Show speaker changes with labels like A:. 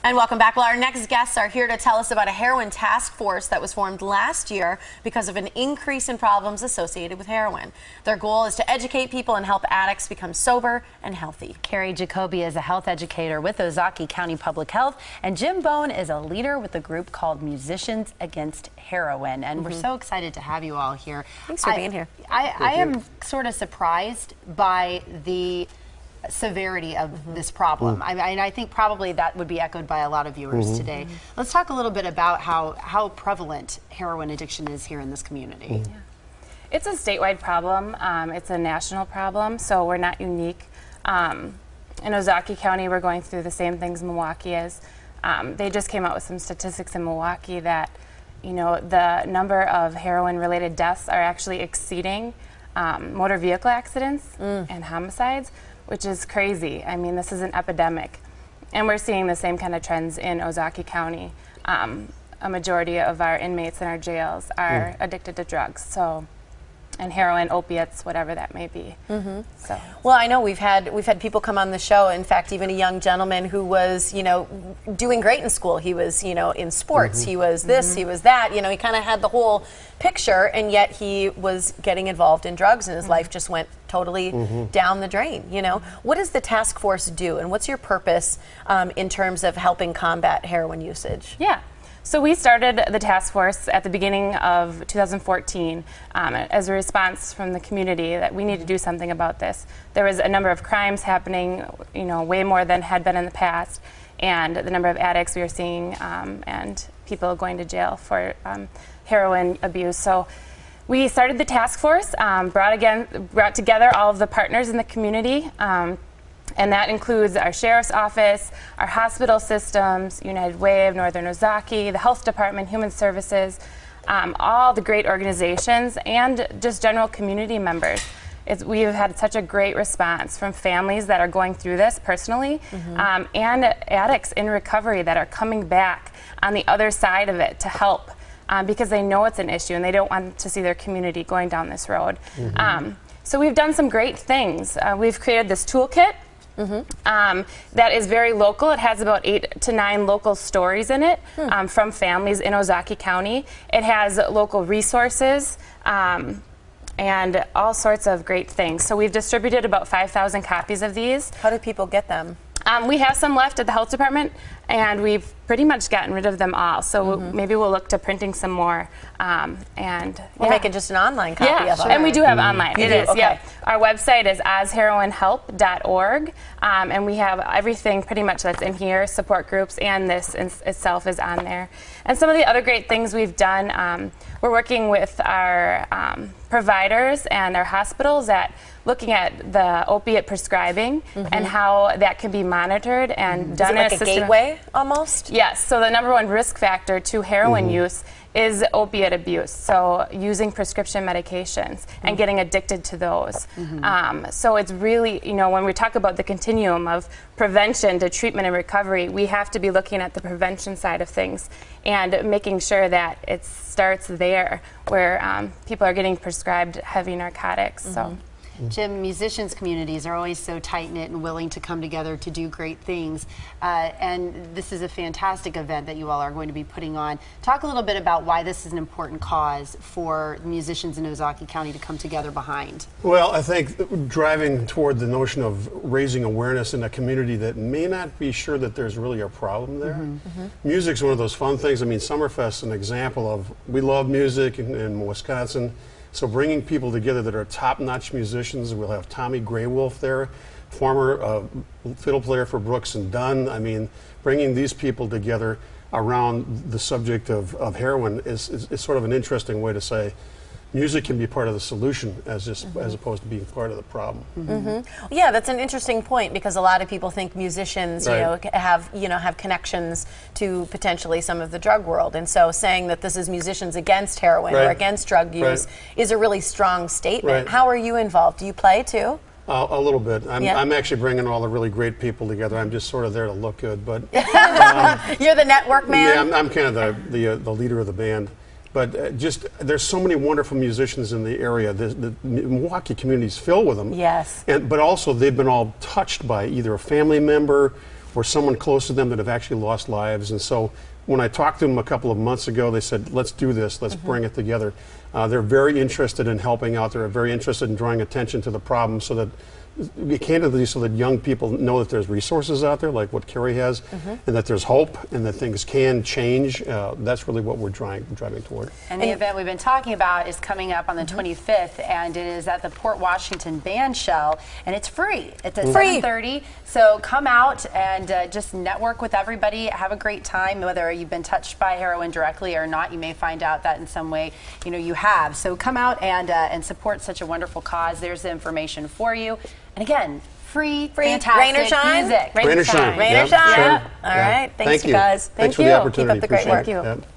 A: And welcome back. Well, our next guests are here to tell us about a heroin task force that was formed last year because of an increase in problems associated with heroin. Their goal is to educate people and help addicts become sober and healthy.
B: Kari Jabocy is a health educator with Ozaukee County Public Health, and Jim Bohn is a leader with a group called Musicians Against Heroin. And we're so excited to have you all here.
A: Thanks for being here.
B: I am sort of surprised by the severity of this problem. I think probably that would be echoed by a lot of viewers today. Let's talk a little bit about how prevalent heroin addiction is here in this community.
C: It's a statewide problem. It's a national problem, so we're not unique. In Ozaukee County, we're going through the same things Milwaukee is. They just came out with some statistics in Milwaukee that, you know, the number of heroin-related deaths are actually exceeding motor vehicle accidents and homicides, which is crazy. I mean, this is an epidemic. And we're seeing the same kind of trends in Ozaukee County. A majority of our inmates in our jails are addicted to drugs, and heroin, opiates, whatever that may be. So.
A: Well, I know we've had people come on the show. In fact, even a young gentleman who was, you know, doing great in school. He was, you know, in sports. He was this. He was that. You know, he kind of had the whole picture, and yet he was getting involved in drugs, and his life just went totally down the drain. You know, what does the task force do, and what's your purpose in terms of helping combat heroin usage?
C: Yeah. So we started the task force at the beginning of 2014 as a response from the community that we need to do something about this. There was a number of crimes happening, you know, way more than had been in the past, and the number of addicts we were seeing and people going to jail for heroin abuse. So we started the task force, brought together all of the partners in the community. And that includes our sheriff's office, our hospital systems, United Way of Northern Ozaukee, the health department, human services, all the great organizations, and just general community members. We have had such a great response from families that are going through this personally, and addicts in recovery that are coming back on the other side of it to help because they know it's an issue and they don't want to see their community going down this road. So we've done some great things. We've created this toolkit that is very local. It has about 8 to 9 local stories in it from families in Ozaukee County. It has local resources and all sorts of great things. So we've distributed about 5,000 copies of these.
A: How do people get them?
C: We have some left at the health department, and we've pretty much gotten rid of them all. So maybe we'll look to printing some more. And
A: we're making just an online copy of them.
C: And we do have online.
A: It is.
C: Yeah. Our website is ozheroinhelp.org, and we have everything pretty much that's in here, support groups, and this itself is on there. And some of the other great things we've done, we're working with our providers and our hospitals at looking at the opiate prescribing and how that can be monitored and done
A: in a gateway almost?
C: Yes. So the #1 risk factor to heroin use is opiate abuse, so using prescription medications and getting addicted to those. So it's really, you know, when we talk about the continuum of prevention to treatment and recovery, we have to be looking at the prevention side of things and making sure that it starts there where people are getting prescribed heavy narcotics. So.
B: Jim, musicians communities are always so tight-knit and willing to come together to do great things. And this is a fantastic event that you all are going to be putting on. Talk a little bit about why this is an important cause for musicians in Ozaukee County to come together behind.
D: Well, I think driving toward the notion of raising awareness in a community that may not be sure that there's really a problem there. Music's one of those fun things. I mean, Summerfest's an example of, we love music in Wisconsin. So bringing people together that are top-notch musicians. We'll have Tommy Graywolf there, former fiddle player for Brooks and Dunn. I mean, bringing these people together around the subject of heroin is sort of an interesting way to say music can be part of the solution as opposed to being part of the problem.
A: Yeah, that's an interesting point because a lot of people think musicians, you know, have connections to potentially some of the drug world, and so saying that this is musicians against heroin or against drug use is a really strong statement. How are you involved? Do you play too?
D: A little bit. I'm actually bringing all the really great people together. I'm just sort of there to look good, but
A: you're the network man.
D: Yeah, I'm kind of the leader of the band. But just there's so many wonderful musicians in the area. The Milwaukee community is filled with them.
A: Yes.
D: But also they've been all touched by either a family member or someone close to them that have actually lost lives. And so when I talked to them a couple of months ago, they said, let's do this, let's bring it together. They're very interested in helping out. They're very interested in drawing attention to the problem so that, candidly, so that young people know that there's resources out there, like what Kari has, and that there's hope, and that things can change. That's really what we're driving toward.
B: And the event we've been talking about is coming up on the 25th, and it is at the Port Washington Band Shell, and it's free. It's at 7:30, so come out and just network with everybody, have a great time. Whether you've been touched by heroin directly or not, you may find out that in some way, you have. So come out and support such a wonderful cause. There's the information for you. And again, free, fantastic
A: rain or shine?
B: music.
D: Rain or shine.
A: Rain or shine.
D: Sure.
A: All right. Thanks,
D: Thank
A: you guys.
D: Thanks for the opportunity.
A: Keep up the great work.
D: Appreciate it. Yep.